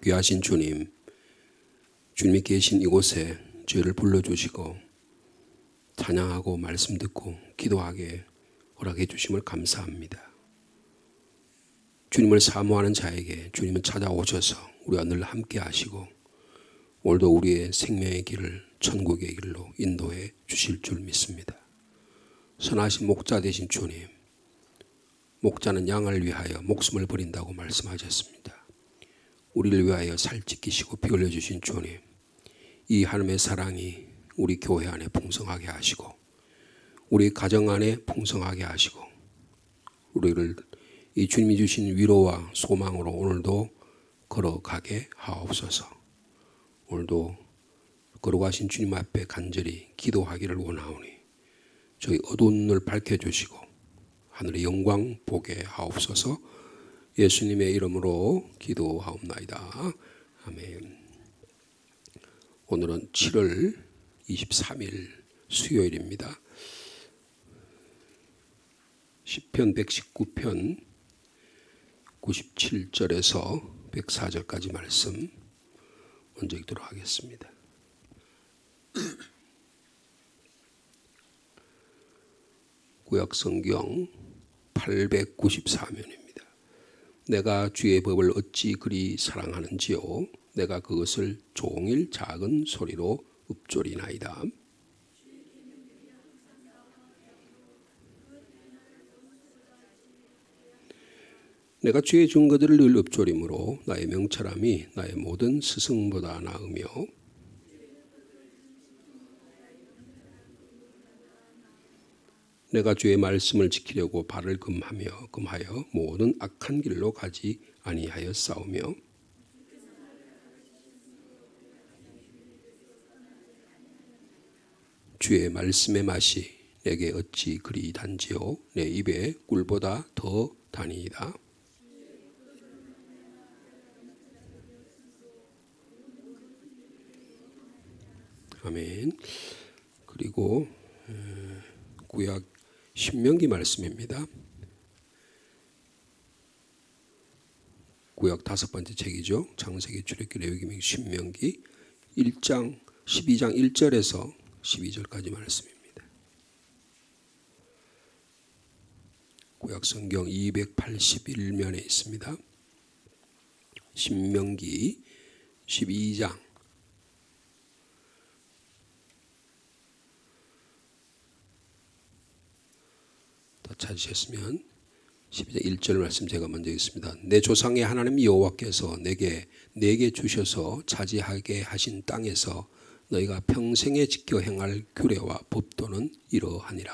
귀하신 주님, 주님이 계신 이곳에 저희를 불러주시고 찬양하고 말씀 듣고 기도하게 허락해 주심을 감사합니다. 주님을 사모하는 자에게 주님은 찾아오셔서 우리와 늘 함께 하시고 오늘도 우리의 생명의 길을 천국의 길로 인도해 주실 줄 믿습니다. 선하신 목자 되신 주님, 목자는 양을 위하여 목숨을 버린다고 말씀하셨습니다. 우리를 위하여 살찌키시고 피 흘려주신 주님, 이 하나님의 사랑이 우리 교회 안에 풍성하게 하시고 우리 가정 안에 풍성하게 하시고 우리를 이 주님이 주신 위로와 소망으로 오늘도 걸어가게 하옵소서. 오늘도 걸어가신 주님 앞에 간절히 기도하기를 원하오니 저희 어두운 눈을 밝혀주시고 하늘의 영광 보게 하옵소서. 예수님의 이름으로 기도하옵나이다. 아멘. 오늘은 7월 23일 수요일입니다. 시편 119편 97절에서 104절까지 말씀 먼저 읽도록 하겠습니다. 구약성경 894면입니다. 내가 주의 법을 어찌 그리 사랑하는지요. 내가 그것을 종일 작은 소리로 읊조리나이다. 내가 주의 증거들을 늘 읊조림으로 나의 명철함이 나의 모든 스승보다 나으며 내가 주의 말씀을 지키려고 발을 금하여 모든 악한 길로 가지 아니하여 싸우며 주의 말씀의 맛이 내게 어찌 그리 단지요. 내 입에 꿀보다 더 다니이다. 아멘. 그리고 구약 신명기 말씀입니다. 구약 5번째 책이죠. 창세기, 출애굽기, 레위기, 신명기 1장 12장 1절에서 12절까지 말씀입니다. 구약 성경 281면에 있습니다. 신명기 12장 찾으셨으면 12장 1절 말씀 제가 먼저 읽습니다. 내 조상의 하나님 여호와께서 내게 주셔서 차지하게 하신 땅에서 너희가 평생에 지켜 행할 규례와 법도는 이러하니라.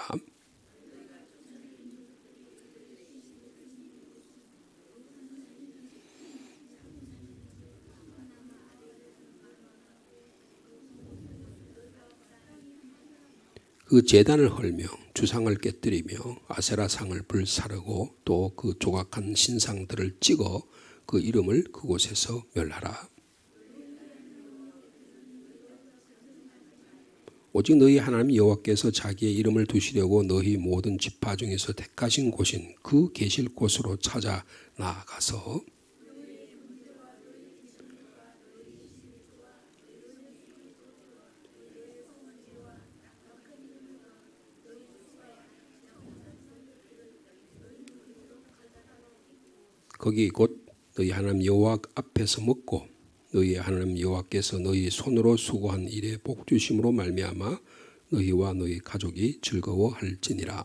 그 제단을 헐며 주상을 깨뜨리며 아세라상을 불사르고 또 그 조각한 신상들을 찍어 그 이름을 그곳에서 멸하라. 오직 너희 하나님 여호와께서 자기의 이름을 두시려고 너희 모든 지파 중에서 택하신 곳인 그 계실 곳으로 찾아 나아가서 거기 곧 너희 하나님 여호와 앞에서 먹고 너희 하나님 여호와께서 너희 손으로 수고한 일에 복 주심으로 말미암아 너희와 너희 가족이 즐거워할지니라.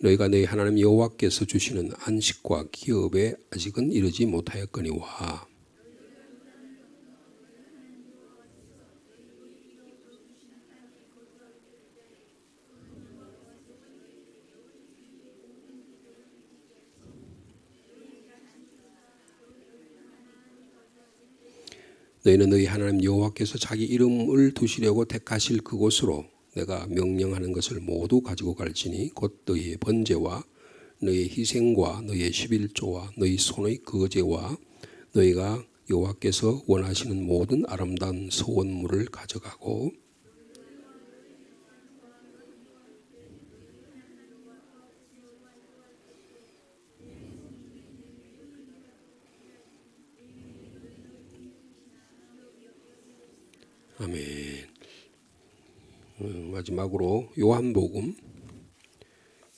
너희가 너희 하나님 여호와께서 주시는 안식과 기업에 아직은 이르지 못하였거니와 너희는 너희 하나님 여호와께서 자기 이름을 두시려고 택하실 그곳으로 내가 명령하는 것을 모두 가지고 갈지니 곧 너희의 번제와 너희의 희생과 너희의 11조와 너희 손의 거제와 너희가 여호와께서 원하시는 모든 아름다운 소원물을 가져가고 아멘. 마지막으로 요한복음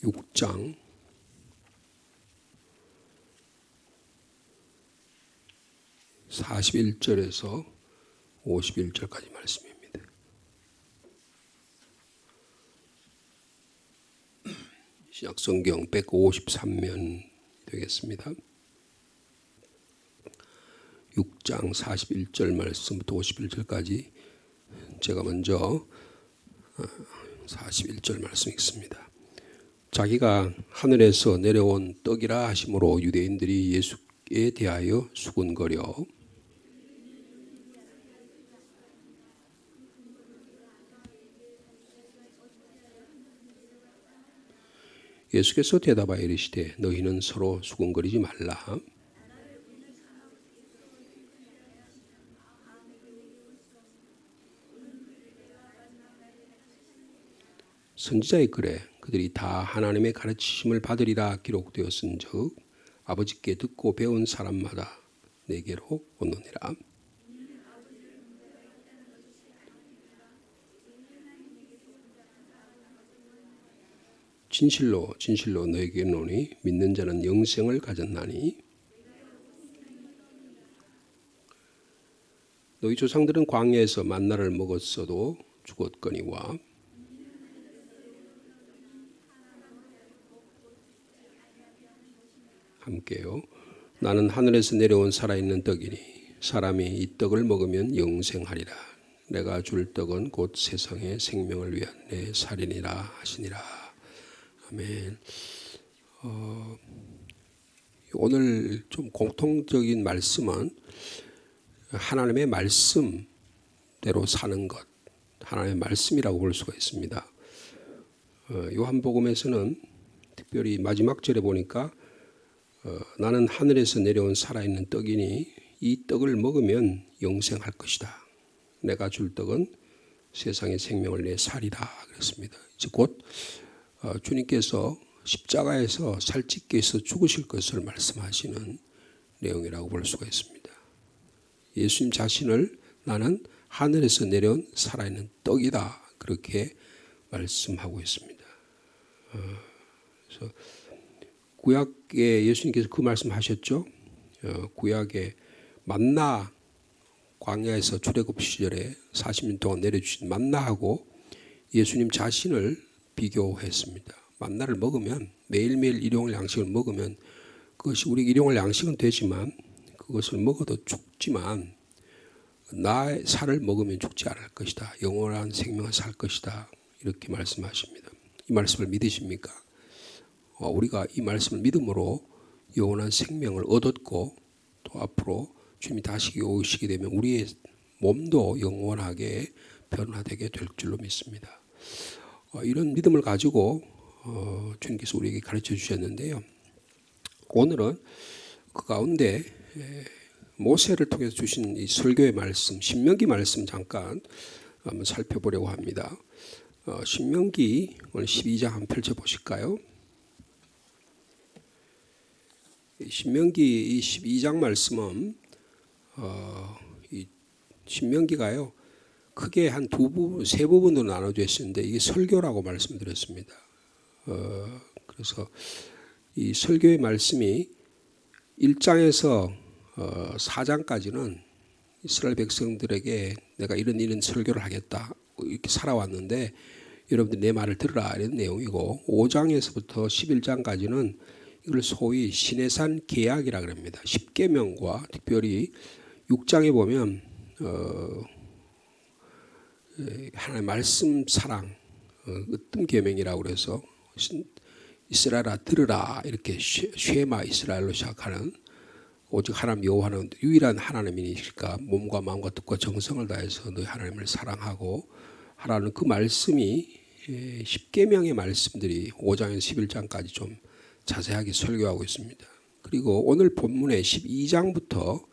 6장 41절에서 51절까지 말씀입니다. 신약성경 153면 되겠습니다. 6장 41절 말씀부터 51절까지 제가 먼저 41절 말씀 읽습니다. 자기가 하늘에서 내려온 떡이라 하심으로 유대인들이 예수에 대하여 수군거려 예수께서 대답하여 이르시되 너희는 서로 수군거리지 말라. 선지자의 글에 그들이 다 하나님의 가르치심을 받으리라 기록되었은즉 아버지께 듣고 배운 사람마다 내게로 오느니라. 진실로 진실로 너에게 이르노니 믿는 자는 영생을 가졌나니 너희 조상들은 광야에서 만나를 먹었어도 죽었거니와 함께요. 나는 하늘에서 내려온 살아있는 떡이니 사람이 이 떡을 먹으면 영생하리라. 내가 줄 떡은 곧 세상의 생명을 위한 내 살이니라 하시니라. 아멘. 오늘 좀 공통적인 말씀은 하나님의 말씀대로 사는 것, 하나님의 말씀이라고 볼 수가 있습니다. 요한복음에서는 특별히 마지막 절에 보니까 나는 하늘에서 내려온 살아있는 떡이니 이 떡을 먹으면 영생할 것이다. 내가 줄 떡은 세상의 생명을 내 살이다 그랬습니다. 즉 곧 주님께서 십자가에서 살찌게 해서 죽으실 것을 말씀하시는 내용이라고 볼 수가 있습니다. 예수님 자신을 나는 하늘에서 내려온 살아있는 떡이다 그렇게 말씀하고 있습니다. 그래서 구약에 예수님께서 그 말씀하셨죠. 구약에 만나 광야에서 출애굽 시절에 40년 동안 내려주신 만나하고 예수님 자신을 비교했습니다. 만나를 먹으면 매일매일 일용할 양식을 먹으면 그것이 우리 일용할 양식은 되지만 그것을 먹어도 죽지만 나의 살을 먹으면 죽지 않을 것이다. 영원한 생명을 살 것이다. 이렇게 말씀하십니다. 이 말씀을 믿으십니까? 우리가 이 말씀을 믿음으로 영원한 생명을 얻었고 또 앞으로 주님이 다시 오시게 되면 우리의 몸도 영원하게 변화되게 될 줄로 믿습니다. 이런 믿음을 가지고 주님께서 우리에게 가르쳐 주셨는데요. 오늘은 그 가운데 모세를 통해서 주신 이 설교의 말씀, 신명기 말씀 잠깐 한번 살펴보려고 합니다. 신명기 오늘 12장 한번 펼쳐보실까요? 신명기 이 12장 말씀은 이 신명기가요 크게 한 세 부분으로 나눠져 있는데 이게 설교라고 말씀드렸습니다. 그래서 이 설교의 말씀이 1장에서 4장까지는 이스라엘 백성들에게 내가 이런 설교를 하겠다 이렇게 살아왔는데 여러분들 내 말을 들으라 이런 내용이고 5장에서부터 11장까지는 이걸 소위 시내산 계약이라고 합니다. 10계명과 특별히 6장에 보면 하나님의 말씀 사랑 으뜸 계명이라고 그래서 이스라엘아 들으라 이렇게 쉐마 이스라엘로 시작하는 오직 하나님 여호와는 유일한 하나님이니까 몸과 마음과 뜻과 정성을 다해서 너희 하나님을 사랑하고 하라는 그 말씀이 10계명의 말씀들이 5장에서 11장까지 좀 자세하게 설교하고 있습니다. 그리고 오늘 본문의 12장부터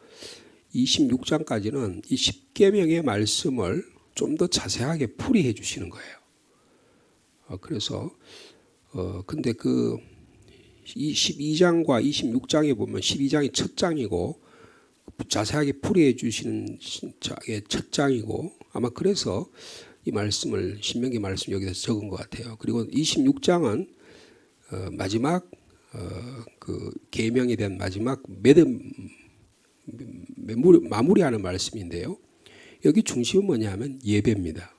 26장까지는 이 10계명의 말씀을 좀 더 자세하게 풀이해 주시는 거예요. 그래서 근데 그 12장과 26장에 보면 12장이 첫 장이고 자세하게 풀이해 주시는 첫 장이고 아마 그래서 이 말씀을 신명기 말씀 여기다 적은 것 같아요. 그리고 26장은 마지막 그 계명에 대한 마지막 마무리하는 말씀인데요. 여기 중심은 뭐냐면 예배입니다.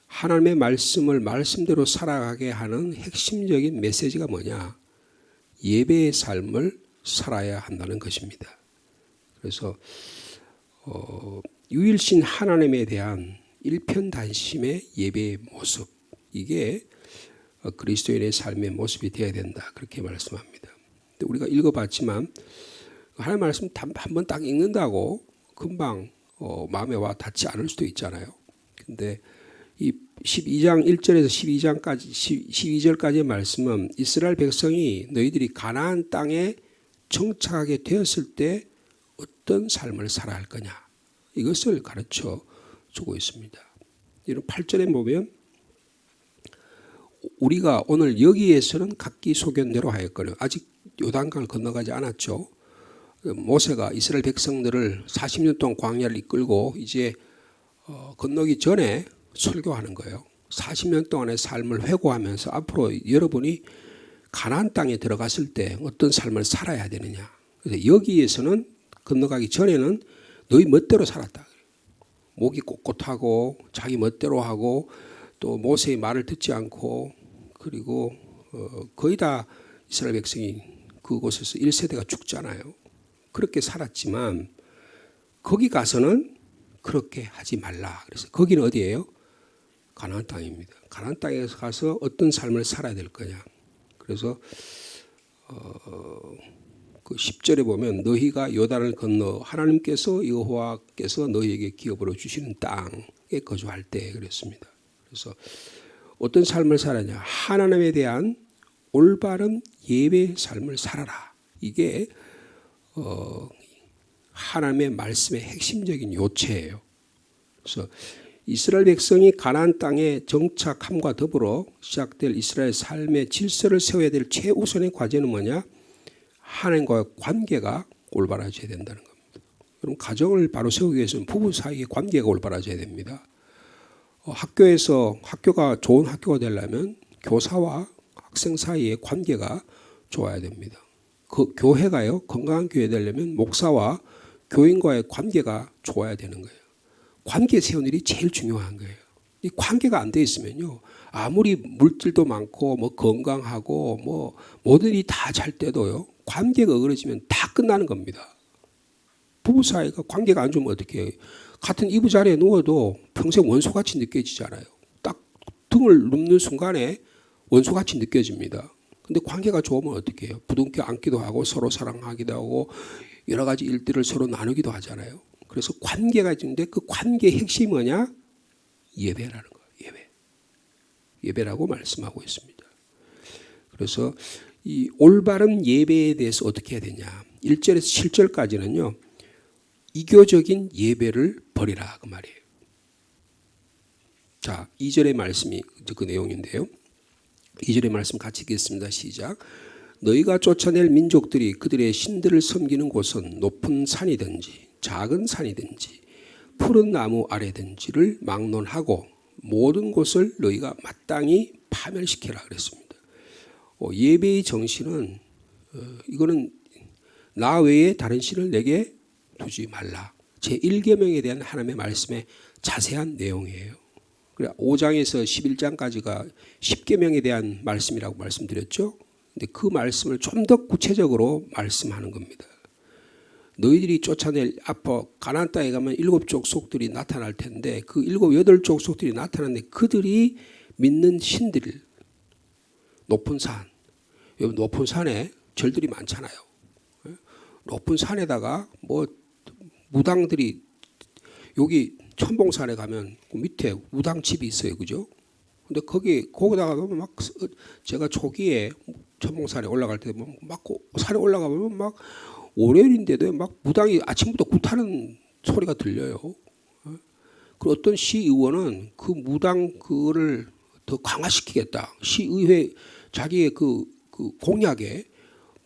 하나님의 말씀을 말씀대로 살아가게 하는 핵심적인 메시지가 뭐냐? 예배의 삶을 살아야 한다는 것입니다. 그래서 유일신 하나님에 대한 일편단심의 예배의 모습, 이게 그리스도인의 삶의 모습이 되어야 된다, 그렇게 말씀합니다. 우리가 읽어봤지만 하나님의 말씀 한 번 딱 읽는다고 금방 마음에 와 닿지 않을 수도 있잖아요. 근데 이 12장 1절에서 12절까지의 말씀은 이스라엘 백성이 너희들이 가나안 땅에 정착하게 되었을 때 어떤 삶을 살아야 할 거냐, 이것을 가르쳐 주고 있습니다. 이런 8절에 보면 우리가 오늘 여기에서는 각기 소견대로 하였거늘, 아직 요단강을 건너가지 않았죠. 모세가 이스라엘 백성들을 40년 동안 광야를 이끌고 이제 건너기 전에 설교하는 거예요. 40년 동안의 삶을 회고하면서 앞으로 여러분이 가나안 땅에 들어갔을 때 어떤 삶을 살아야 되느냐. 그래서 여기에서는 건너가기 전에는 너희 멋대로 살았다. 목이 꼿꼿하고 자기 멋대로 하고 또 모세의 말을 듣지 않고, 그리고 거의 다 이스라엘 백성이 그곳에서 1세대가 죽잖아요. 그렇게 살았지만 거기 가서는 그렇게 하지 말라. 그래서 거기는 어디예요? 가나안 땅입니다. 가나안 땅에 가서 어떤 삶을 살아야 될 거냐. 그래서 그 10절에 보면 너희가 요단을 건너 하나님께서 여호와께서 너희에게 기업으로 주시는 땅에 거주할 때 그랬습니다. 그래서 어떤 삶을 살았냐? 하나님에 대한 올바른 예배의 삶을 살아라. 이게 하나님의 말씀의 핵심적인 요체예요. 그래서 이스라엘 백성이 가나안 땅에 정착함과 더불어 시작될 이스라엘 삶의 질서를 세워야 될 최우선의 과제는 뭐냐? 하나님과의 관계가 올바라져야 된다는 겁니다. 그럼 가정을 바로 세우기 위해서는 부부 사이의 관계가 올바라져야 됩니다. 학교에서 학교가 좋은 학교가 되려면 교사와 학생 사이의 관계가 좋아야 됩니다. 그 교회가요, 건강한 교회 되려면 목사와 교인과의 관계가 좋아야 되는 거예요. 관계 세우는 일이 제일 중요한 거예요. 이 관계가 안 돼 있으면요, 아무리 물질도 많고 뭐 건강하고 뭐 모든 일이 다 잘 때도요, 관계가 어그러지면 다 끝나는 겁니다. 부부 사이가 관계가 안 좋으면 어떻게 해요? 같은 이부자리에 누워도 평생 원수같이 느껴지잖아요. 딱 등을 눕는 순간에 원수같이 느껴집니다. 근데 관계가 좋으면 어떻게 해요? 부둥켜 안기도 하고 서로 사랑하기도 하고 여러 가지 일들을 서로 나누기도 하잖아요. 그래서 관계가 있는데 그 관계의 핵심이 뭐냐? 예배라는 거예요. 예배라고 말씀하고 있습니다. 그래서 이 올바른 예배에 대해서 어떻게 해야 되냐? 1절에서 7절까지는요. 이교적인 예배를 버리라 그 말이에요. 자, 2절의 말씀이 그 내용인데요. 2절의 말씀 같이 읽겠습니다. 시작. 너희가 쫓아낼 민족들이 그들의 신들을 섬기는 곳은 높은 산이든지 작은 산이든지 푸른 나무 아래든지를 막론하고 모든 곳을 너희가 마땅히 파멸시키라 그랬습니다. 예배의 정신은 이거는 나 외에 다른 신을 내게 두지 말라. 제1계명에 대한 하나님의 말씀의 자세한 내용이에요. 5장에서 11장까지가 10계명에 대한 말씀이라고 말씀드렸죠. 근데 그 말씀을 좀 더 구체적으로 말씀하는 겁니다. 너희들이 쫓아낼 앞으로 가나안 땅에 가면 7족속들이 나타날 텐데 그 7, 8족속들이 나타났는데 그들이 믿는 신들, 높은 산, 여러분 높은 산에 절들이 많잖아요. 높은 산에다가 뭐 무당들이 여기 천봉산에 가면 그 밑에 무당집이 있어요, 그죠? 근데 거기다가 막 제가 초기에 천봉산에 올라갈 때 막 산에 올라가 보면 막 월요일인데도 막 무당이 아침부터 굿하는 소리가 들려요. 그 어떤 시의원은 그 무당 그거를 더 강화시키겠다. 시의회 자기의 그 공약에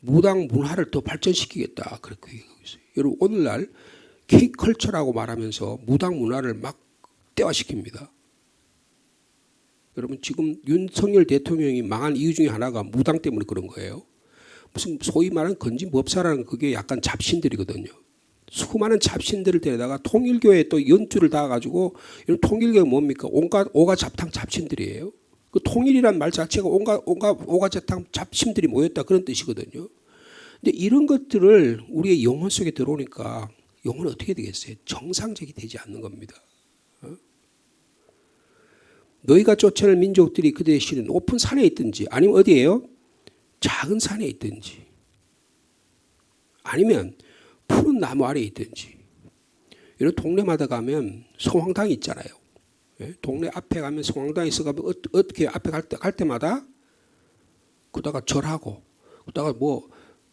무당 문화를 더 발전시키겠다. 그렇게 얘기하고 있어요. 여러분 오늘날 K컬처라고 말하면서 무당 문화를 막 대화시킵니다. 여러분 지금 윤석열 대통령이 망한 이유 중에 하나가 무당 때문에 그런 거예요. 무슨 소위 말하는 건진법사라는 그게 약간 잡신들이거든요. 수많은 잡신들을 데려다가 통일교에 또 연주를 닿아가지고 이런 통일교가 뭡니까? 온갖 오가잡탕 잡신들이에요. 그 통일이란 말 자체가 온갖 오가잡탕 잡신들이 모였다 그런 뜻이거든요. 근데 이런 것들을 우리의 영혼 속에 들어오니까 영혼은 어떻게 되겠어요? 정상적이 되지 않는 겁니다. 너희가 쫓아낼 민족들이 그들의 실은 높은 산에 있든지 아니면 어디예요? 작은 산에 있든지 아니면 푸른 나무 아래에 있든지 이런 동네마다 가면 성황당이 있잖아요. 동네 앞에 가면 성황당이 있어가면 어떻게 앞에 갈 때마다 그다가 절하고 그다가 뭐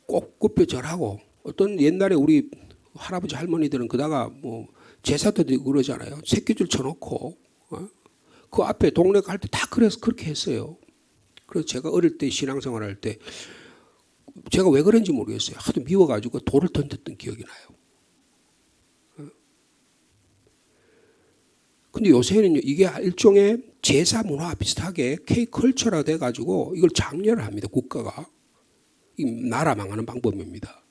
꼭 굽혀 절하고 어떤 옛날에 우리 할아버지 할머니들은 그다가 뭐 제사도 드리고 그러잖아요. 새끼줄 쳐놓고 그 앞에 동네 갈 때 다 그래서 그렇게 했어요. 그래서 제가 어릴 때 신앙생활 할 때 제가 왜 그런지 모르겠어요. 하도 미워가지고 돌을 던졌던 기억이 나요. 근데 요새는 이게 일종의 제사 문화와 비슷하게 K컬처라 돼가지고 이걸 장려를 합니다. 국가가. 이 나라 망하는 방법입니다.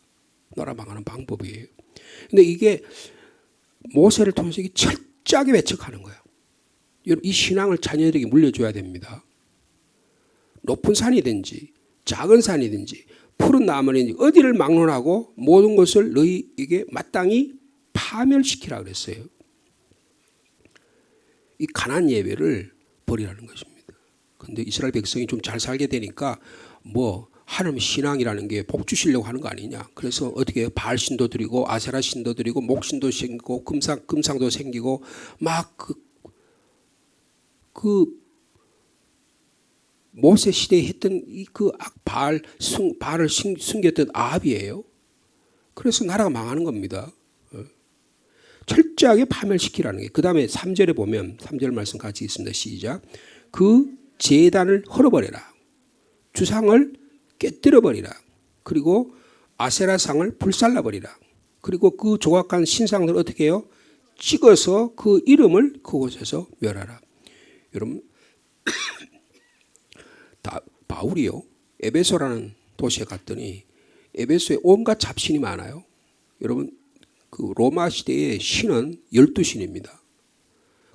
나라 망하는 방법이에요. 근데 이게 모세를 통해서 이게 철저하게 배척하는 거예요. 여러분 이 신앙을 자녀들에게 물려줘야 됩니다. 높은 산이든지 작은 산이든지 푸른 나무든지 어디를 막론하고 모든 것을 너희에게 마땅히 파멸시키라 그랬어요. 이 가난 예배를 버리라는 것입니다. 그런데 이스라엘 백성이 좀 잘 살게 되니까 뭐 하나님 신앙이라는 게 복 주시려고 하는 거 아니냐. 그래서 어떻게 바알 신도 드리고 아세라 신도 드리고 목신도 생기고 금상도 생기고 막 그 모세 시대에 했던 그 바알을 숨겼던 아합이에요. 그래서 나라가 망하는 겁니다. 철저하게 파멸시키라는 게. 그 다음에 3절에 보면 3절 말씀 같이 있습니다. 시작. 그 제단을 헐어버려라. 주상을 깨뜨려버리라. 그리고 아세라상을 불살라버리라. 그리고 그 조각한 신상들을 어떻게 해요? 찍어서 그 이름을 그곳에서 멸하라. 여러분 바울이요 에베소라는 도시에 갔더니 에베소에 온갖 잡신이 많아요. 여러분 그 로마 시대의 신은 12신입니다.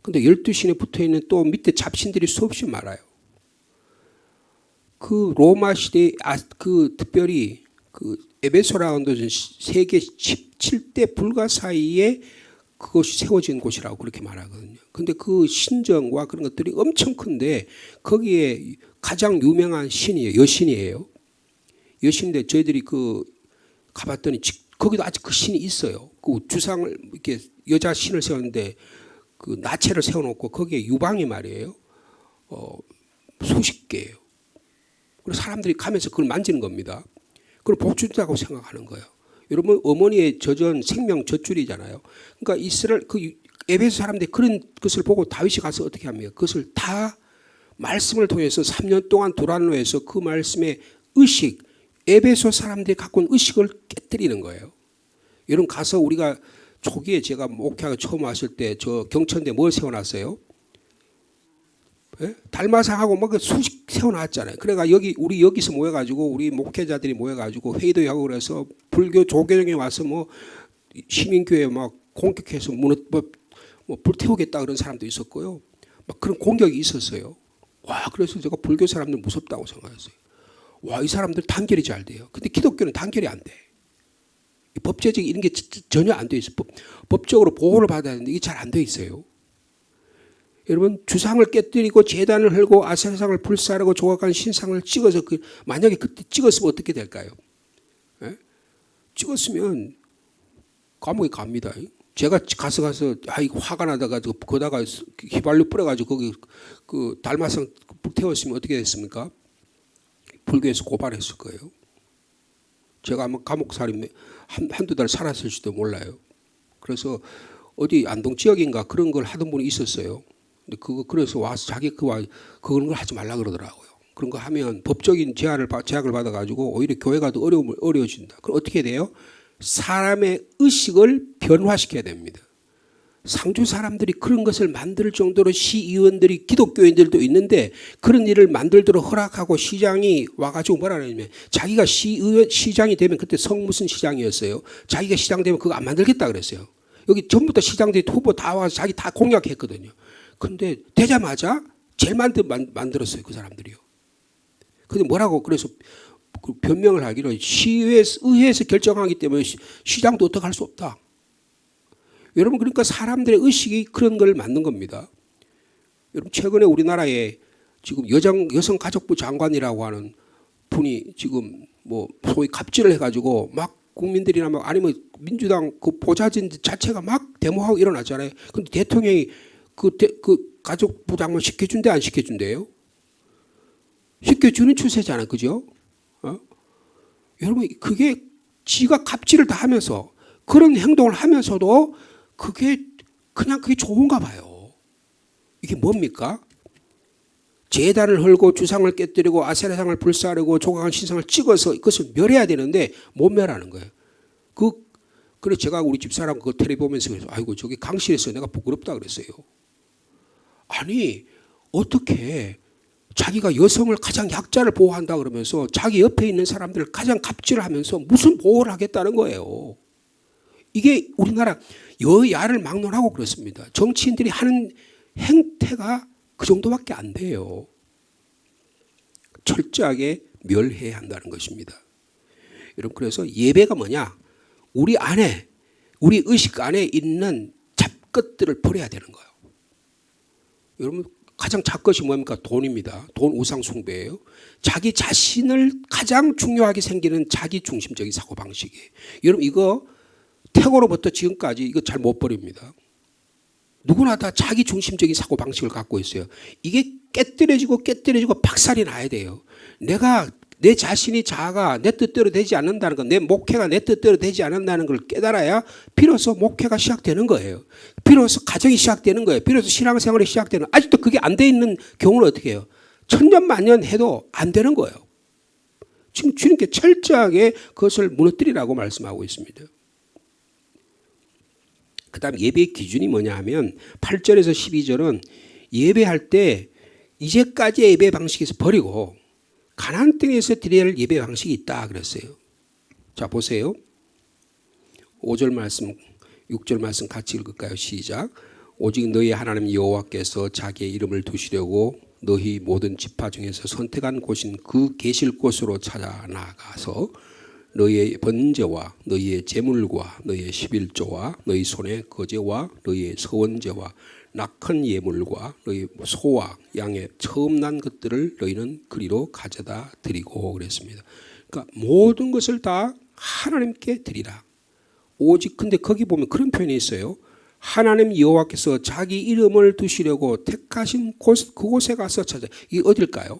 근데 12신에 붙어있는 또 밑에 잡신들이 수없이 많아요. 그 로마 시대에 특별히 그 에베소라는 곳은 세계 17대 불가 사이에 그것이 세워진 곳이라고 그렇게 말하거든요. 근데 그 신전과 그런 것들이 엄청 큰데 거기에 가장 유명한 신이에요. 여신이에요. 여신인데 저희들이 그 가봤더니 거기도 아직 그 신이 있어요. 그 주상을 이렇게 여자 신을 세웠는데 그 나체를 세워놓고 거기에 유방이 말이에요. 수십 개예요. 그래서 사람들이 가면서 그걸 만지는 겁니다. 그걸 복주다고 생각하는 거예요. 여러분 어머니의 젖은 생명 젖줄이잖아요. 그러니까 이스라엘 그 에베소 사람들이 그런 것을 보고 다윗이 가서 어떻게 합니까? 그것을 다 말씀을 통해서 3년 동안 두란노에서 그 말씀의 의식, 에베소 사람들이 갖고 온 의식을 깨뜨리는 거예요. 여러분 가서 우리가 초기에 제가 목회하고 처음 왔을 때 저 경천대 뭘 세워놨어요? 예? 달마상하고 뭐 수십 세워놨잖아요. 그러니까 우리 여기서 모여가지고 우리 목회자들이 모여가지고 회의도 하고 그래서 불교 조계종에 와서 뭐 시민교회 막 공격해서 뭐 불태우겠다 그런 사람도 있었고요. 막 그런 공격이 있었어요. 와 그래서 제가 불교 사람들 무섭다고 생각했어요. 와 이 사람들 단결이 잘 돼요. 근데 기독교는 단결이 안 돼. 법제적 이런 게 전혀 안 돼 있어요. 법적으로 보호를 받아야 하는데 이게 잘 안 돼 있어요. 여러분 주상을 깨뜨리고 제단을 헐고 아세라상을 불사르고 조각한 신상을 찍어서 만약에 그때 찍었으면 어떻게 될까요? 예? 찍었으면 감옥에 갑니다. 제가 가서 이거 화가 나다가 거다가 휘발유 뿌려가지고 거기 그 달마상 태웠으면 어떻게 됐습니까? 불교에서 고발했을 거예요. 제가 아마 감옥살인 한두 달 살았을지도 몰라요. 그래서 어디 안동 지역인가 그런 걸 하던 분이 있었어요. 근데 그래서 와서 그런 걸 하지 말라 그러더라고요. 그런 거 하면 법적인 제약을 받아가지고 오히려 교회가 더 어려워진다. 그럼 어떻게 돼요? 사람의 의식을 변화시켜야 됩니다. 상주 사람들이 그런 것을 만들 정도로 시의원들이 기독교인들도 있는데 그런 일을 만들도록 허락하고 시장이 와가지고 뭐라 그러냐면 자기가 시장이 되면 그때 성 무슨 시장이었어요. 자기가 시장 되면 그거 안 만들겠다 그랬어요. 여기 전부 다 시장들이 후보 다 와서 자기 다 공약했거든요. 근데 되자마자 제일 만들었어요. 그 사람들이요. 근데 뭐라고 그래서 그 변명을 하기로 의회에서 결정하기 때문에 시장도 어떻게 할 수 없다. 여러분 그러니까 사람들의 의식이 그런 걸 만든 겁니다. 여러분 최근에 우리나라에 지금 여성가족부 장관이라고 하는 분이 지금 뭐 소위 갑질을 해가지고 막 국민들이나 막 아니면 민주당 그 보좌진 자체가 막 데모하고 일어나잖아요. 근데 대통령이 그 가족부 장관 시켜준대 안 시켜준대요? 시켜주는 추세잖아요. 그죠? 여러분 그게 지가 갑질을 다 하면서 그런 행동을 하면서도 그게 좋은가 봐요. 이게 뭡니까? 제단을 헐고 주상을 깨뜨리고 아세라상을 불사르고 조각한 신상을 찍어서 그것을 멸해야 되는데 못 멸하는 거예요. 그래서 제가 우리 집사람 그 텔레비 보면서 그래서 아이고 저기 강실에서 내가 부끄럽다 그랬어요. 아니 어떻게 자기가 여성을 가장 약자를 보호한다 그러면서 자기 옆에 있는 사람들을 가장 갑질을 하면서 무슨 보호를 하겠다는 거예요. 이게 우리나라 여야를 막론하고 그렇습니다. 정치인들이 하는 행태가 그 정도밖에 안 돼요. 철저하게 멸해야 한다는 것입니다. 여러분 그래서 예배가 뭐냐? 우리 의식 안에 있는 잡것들을 버려야 되는 거예요. 여러분 가장 잡것이 뭡니까? 돈입니다. 돈 우상 숭배예요. 자기 자신을 가장 중요하게 생기는 자기 중심적인 사고방식이에요. 여러분 이거 태고로부터 지금까지 이거 잘 못 버립니다. 누구나 다 자기 중심적인 사고방식을 갖고 있어요. 이게 깨뜨려지고 박살이 나야 돼요. 내 자신이 자아가 내 뜻대로 되지 않는다는 것, 내 목회가 내 뜻대로 되지 않는다는 걸 깨달아야 비로소 목회가 시작되는 거예요. 비로소 가정이 시작되는 거예요. 비로소 신앙생활이 시작되는 거예요. 아직도 그게 안 돼 있는 경우는 어떻게 해요? 천년만년 해도 안 되는 거예요. 지금 주님께 철저하게 그것을 무너뜨리라고 말씀하고 있습니다. 그 다음 예배의 기준이 뭐냐 하면 8절에서 12절은 예배할 때 이제까지의 예배 방식에서 버리고 가나안 땅에서 드려야 할 예배 방식이 있다 그랬어요. 자 보세요. 5절 말씀 6절 말씀 같이 읽을까요? 시작. 오직 너희 하나님 여호와께서 자기의 이름을 두시려고 너희 모든 지파 중에서 선택한 곳인 그 계실 곳으로 찾아 나가서 너희의 번제와 너희의 제물과 너희의 11조와 너희 손의 거제와 너희의 서원제와 낙헌 예물과 너희 소와 양의 처음 난 것들을 너희는 그리로 가져다 드리고 그랬습니다. 그러니까 모든 것을 다 하나님께 드리라. 오직 근데 거기 보면 그런 표현이 있어요. 하나님 여호와께서 자기 이름을 두시려고 택하신 그곳에 가서 찾아. 이게 어딜까요?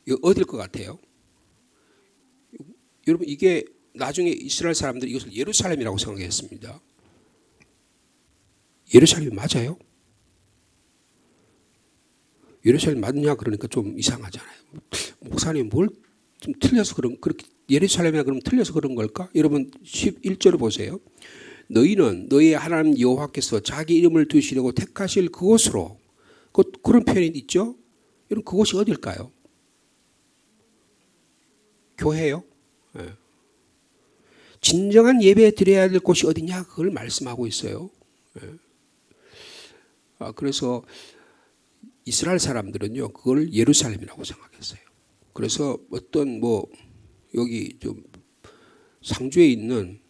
이거 어딜 것 같아요? 여러분 이게 나중에 이스라엘 사람들이 이것을 예루살렘이라고 생각했습니다. 예루살렘이 맞아요? 예루살렘 맞냐 그러니까 좀 이상하잖아요. 목사님 뭘 좀 틀려서 그렇게 예루살렘이나 그럼 틀려서 그런 걸까? 여러분 11절을 보세요. 너희는 너희의 하나님 여호와께서 자기 이름을 두시려고 택하실 그곳으로 그런 표현이 있죠? 여러분 그곳이 어딜까요? 교회요? 네. 진정한 예배 드려야 될 곳이 어디냐 그걸 말씀하고 있어요. 네. 그래서 이스라엘 사람들은요 그걸 예루살렘이라고 생각했어요. 그래서 어떤 뭐 여기 좀 상주에 있는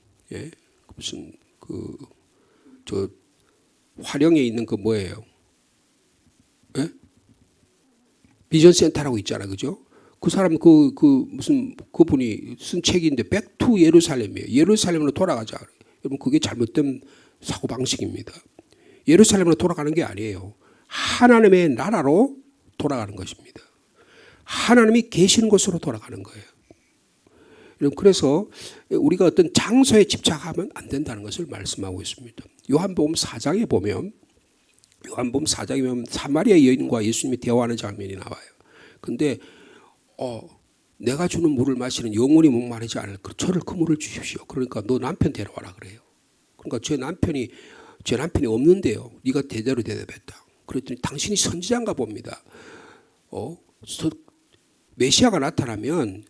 무슨 저 화령에 있는 그 뭐예요? 비전 센터라고 있잖아요, 그죠? 그 사람 무슨 그분이 쓴 책인데 백투 예루살렘이에요. 예루살렘으로 돌아가자. 여러분 그게 잘못된 사고 방식입니다. 예루살렘으로 돌아가는 게 아니에요. 하나님의 나라로 돌아가는 것입니다. 하나님이 계시는 곳으로 돌아가는 거예요. 그래서 우리가 어떤 장소에 집착하면 안 된다는 것을 말씀하고 있습니다. 요한복음 4장에 보면 사마리아 여인과 예수님이 대화하는 장면이 나와요. 근데 내가 주는 물을 마시는 영원히 목마르지 않을 저를 그 물을 주십시오. 그러니까 너 남편 데려와라 그래요. 그러니까 제 남편이 없는데요. 네가 제대로 대답했다. 그랬더니 당신이 선지자인가 봅니다. 메시아가 나타나면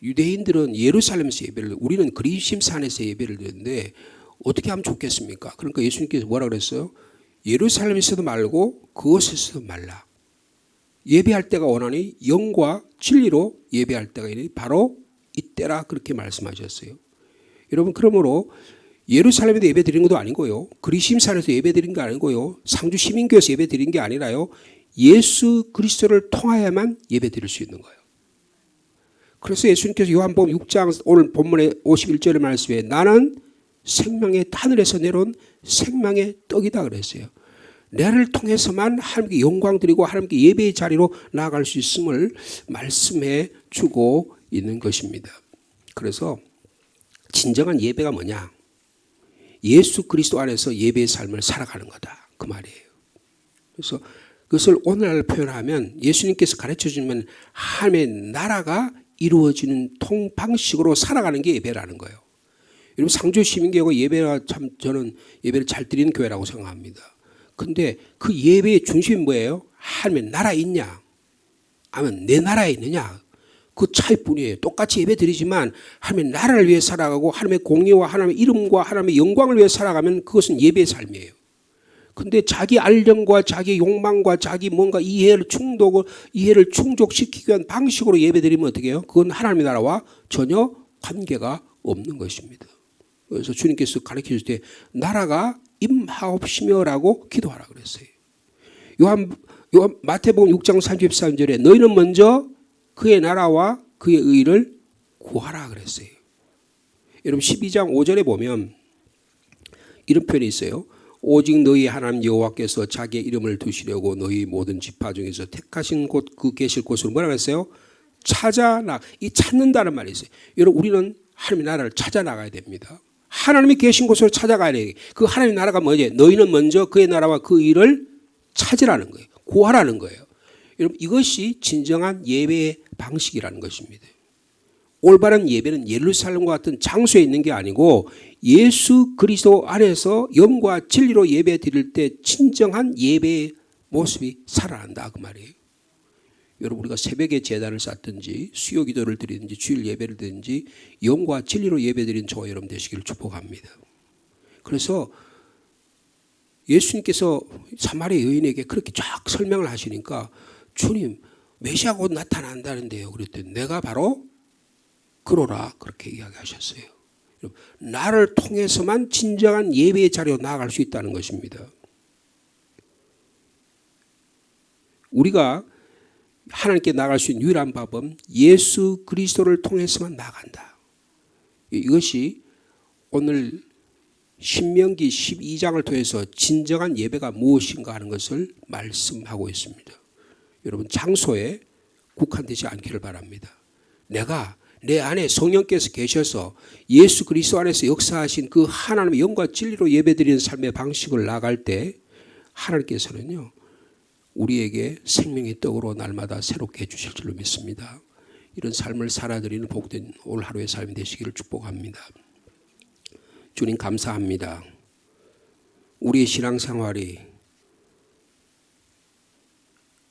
유대인들은 예루살렘에서 예배를, 우리는 그리심산에서 예배를 드리는데 어떻게 하면 좋겠습니까? 그러니까 예수님께서 뭐라 그랬어요? 예루살렘에서도 말고 그곳에서도 말라. 예배할 때가 원하니 영과 진리로 예배할 때가 있으니 바로 이때라 그렇게 말씀하셨어요. 여러분, 그러므로 예루살렘에서 예배 드리는 것도 아니고요. 그리심산에서 예배 드린 게 아니고요. 상주 시민교회에서 예배 드린 게 아니라요. 예수 그리스도를 통하여만 예배 드릴 수 있는 거예요. 그래서 예수님께서 요한복음 6장 오늘 본문의 51절의 말씀에 나는 생명의 하늘에서 내려온 생명의 떡이다 그랬어요. 나를 통해서만 하나님께 영광 드리고 하나님께 예배의 자리로 나아갈 수 있음을 말씀해 주고 있는 것입니다. 그래서 진정한 예배가 뭐냐? 예수 그리스도 안에서 예배의 삶을 살아가는 거다. 그 말이에요. 그래서 그것을 오늘날 표현하면 예수님께서 가르쳐주면 하나님의 나라가 이루어지는 방식으로 살아가는 게 예배라는 거예요. 여러분, 상주 시민교회가 예배가 참 저는 예배를 잘 드리는 교회라고 생각합니다. 근데 그 예배의 중심이 뭐예요? 하나님의 나라에 있냐? 아니면 내 나라에 있느냐? 그 차이뿐이에요. 똑같이 예배 드리지만 하나님의 나라를 위해 살아가고 하나님의 공의와 하나님의 이름과 하나님의 영광을 위해 살아가면 그것은 예배의 삶이에요. 근데 자기 알령과 자기 욕망과 자기 뭔가 이해를 충족시키기 위한 방식으로 예배 드리면 어떻게 해요? 그건 하나님의 나라와 전혀 관계가 없는 것입니다. 그래서 주님께서 가르쳐 주실 때 나라가 임하옵시며라고 기도하라 그랬어요. 요한 마태복음 6장 33절에 너희는 먼저 그의 나라와 그의 의를 구하라 그랬어요. 여러분 12장 5절에 보면 이런 표현이 있어요. 오직 너희 하나님 여호와께서 자기의 이름을 두시려고 너희 모든 지파 중에서 택하신 곳 그 계실 곳으로 뭐라고 했어요? 이 찾는다는 말이 있어요. 여러분 우리는 하나님의 나라를 찾아 나가야 됩니다. 하나님이 계신 곳으로 찾아가야 돼요. 그 하나님의 나라가 뭐지? 너희는 먼저 그의 나라와 그 일을 찾으라는 거예요. 구하라는 거예요. 여러분 이것이 진정한 예배의 방식이라는 것입니다. 올바른 예배는 예루살렘과 같은 장소에 있는 게 아니고 예수 그리스도 안에서 영과 진리로 예배 드릴 때 진정한 예배의 모습이 살아난다 그 말이에요. 여러분 우리가 새벽에 제단을 쌓든지 수요 기도를 드리든지 주일 예배를 드리든지 영과 진리로 예배 드린 저와 여러분 되시기를 축복합니다. 그래서 예수님께서 사마리아 여인에게 그렇게 쫙 설명을 하시니까 주님 메시아가 곧 나타난다는데요. 그랬더니 내가 바로 그러라 그렇게 이야기하셨어요. 나를 통해서만 진정한 예배의 자리로 나아갈 수 있다는 것입니다. 우리가 하나님께 나아갈 수 있는 유일한 방법은 예수 그리스도를 통해서만 나아간다. 이것이 오늘 신명기 12장을 통해서 진정한 예배가 무엇인가 하는 것을 말씀하고 있습니다. 여러분 장소에 국한되지 않기를 바랍니다. 내가 내 안에 성령께서 계셔서 예수 그리스도 안에서 역사하신 그 하나님의 영과 진리로 예배드리는 삶의 방식을 나갈 때 하나님께서는요 우리에게 생명의 떡으로 날마다 새롭게 해주실 줄로 믿습니다. 이런 삶을 살아드리는 복된 오늘 하루의 삶이 되시기를 축복합니다. 주님 감사합니다. 우리의 신앙생활이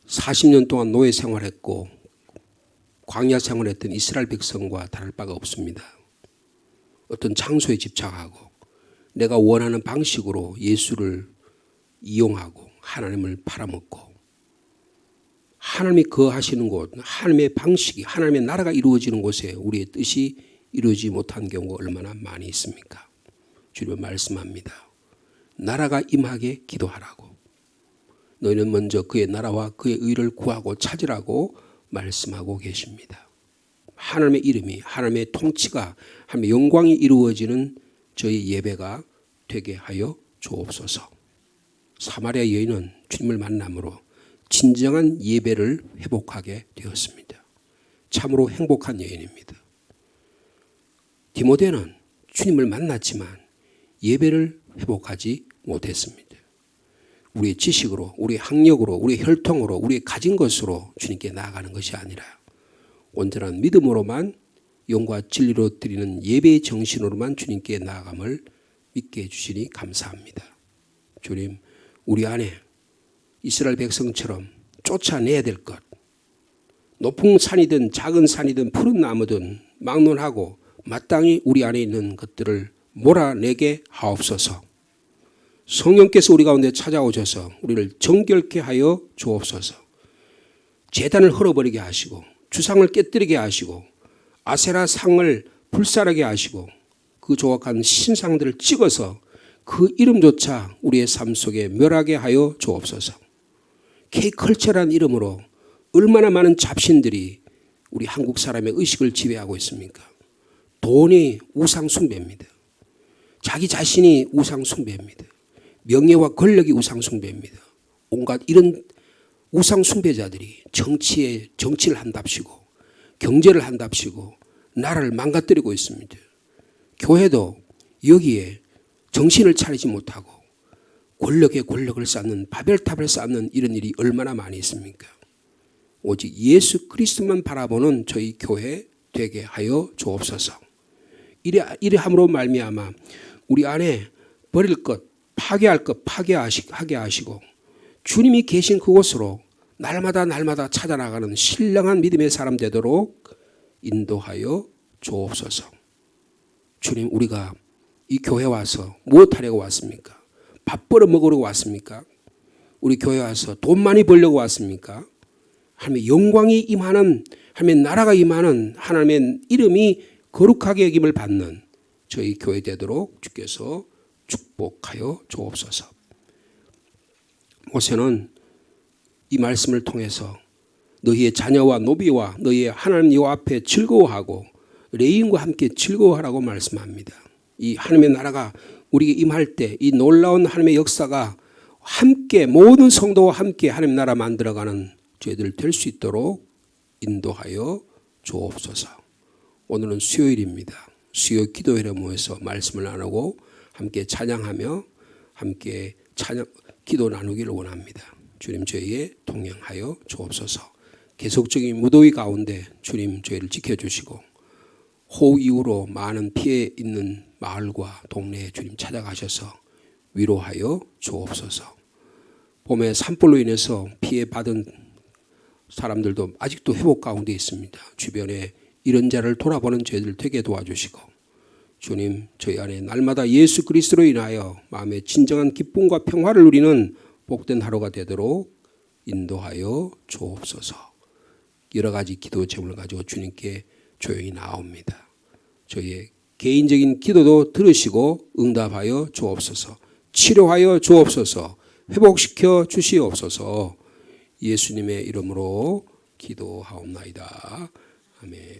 40년 동안 노예 생활했고 광야 생활했던 이스라엘 백성과 다를 바가 없습니다. 어떤 장소에 집착하고 내가 원하는 방식으로 예수를 이용하고 하나님을 팔아먹고 하나님이 거하시는 곳, 하나님의 방식이 하나님의 나라가 이루어지는 곳에 우리의 뜻이 이루어지지 못한 경우가 얼마나 많이 있습니까? 주님은 말씀합니다. 나라가 임하게 기도하라고. 너희는 먼저 그의 나라와 그의 의를 구하고 찾으라고 말씀하고 계십니다. 하나님의 이름이 하나님의 통치가 하나님의 영광이 이루어지는 저희 예배가 되게 하여 주옵소서. 사마리아 여인은 주님을 만남으로 진정한 예배를 회복하게 되었습니다. 참으로 행복한 여인입니다. 디모데는 주님을 만났지만 예배를 회복하지 못했습니다. 우리의 지식으로, 우리의 학력으로, 우리의 혈통으로, 우리의 가진 것으로 주님께 나아가는 것이 아니라 온전한 믿음으로만 영과 진리로 드리는 예배의 정신으로만 주님께 나아감을 믿게 해주시니 감사합니다. 주님, 우리 안에 이스라엘 백성처럼 쫓아내야 될 것, 높은 산이든 작은 산이든 푸른 나무든 막론하고 마땅히 우리 안에 있는 것들을 몰아내게 하옵소서. 성령께서 우리 가운데 찾아오셔서 우리를 정결케 하여 주옵소서. 제단을 헐어버리게 하시고 주상을 깨뜨리게 하시고 아세라 상을 불살하게 하시고 그 조각한 신상들을 찍어서 그 이름조차 우리의 삶 속에 멸하게 하여 주옵소서. K컬처라는 이름으로 얼마나 많은 잡신들이 우리 한국 사람의 의식을 지배하고 있습니까? 돈이 우상 숭배입니다. 자기 자신이 우상 숭배입니다. 명예와 권력이 우상 숭배입니다. 온갖 이런 우상 숭배자들이 정치를 한답시고 경제를 한답시고 나라를 망가뜨리고 있습니다. 교회도 여기에 정신을 차리지 못하고 권력에 권력을 쌓는 바벨탑을 쌓는 이런 일이 얼마나 많이 있습니까? 오직 예수 그리스도만 바라보는 저희 교회 되게 하여 주옵소서. 이래 함으로 말미암아 우리 안에 버릴 것, 파괴할 것 파괴하게 하시고 주님이 계신 그곳으로 날마다 찾아나가는 신령한 믿음의 사람 되도록 인도하여 주옵소서. 주님, 우리가 이 교회 와서 무엇하려고 왔습니까? 밥 벌어 먹으려고 왔습니까? 우리 교회 와서 돈 많이 벌려고 왔습니까? 하나님의 영광이 임하는, 하나님의 나라가 임하는, 하나님의 이름이 거룩하게 여김을 받는 저희 교회 되도록 주께서 축복하여 주옵소서. 모세는 이 말씀을 통해서 너희의 자녀와 노비와 너희의 하나님 여호와 앞에 즐거워하고 레인과 함께 즐거워하라고 말씀합니다. 이 하나님의 나라가 우리에게 임할 때 이 놀라운 하나님의 역사가 함께 모든 성도와 함께 하나님 나라 만들어가는 저희들 될 수 있도록 인도하여 주옵소서. 오늘은 수요일입니다. 수요 기도회를 모여서 말씀을 나누고 함께 찬양하며 함께 기도 나누기를 원합니다. 주님, 저희에 동행하여 주옵소서. 계속적인 무더위 가운데 주님 저희를 지켜주시고 호우 이후로 많은 피해 있는 마을과 동네에 주님 찾아가셔서 위로하여 주옵소서. 봄에 산불로 인해서 피해받은 사람들도 아직도 회복 가운데 있습니다. 주변에 이런 자를 돌아보는 저희들 되게 도와주시고 주님, 저희 안에 날마다 예수 그리스도로 인하여 마음의 진정한 기쁨과 평화를 누리는 복된 하루가 되도록 인도하여 주옵소서. 여러 가지 기도 제목을 가지고 주님께 조용히 나옵니다. 저희의 개인적인 기도도 들으시고 응답하여 주옵소서. 치료하여 주옵소서. 회복시켜 주시옵소서. 예수님의 이름으로 기도하옵나이다. 아멘.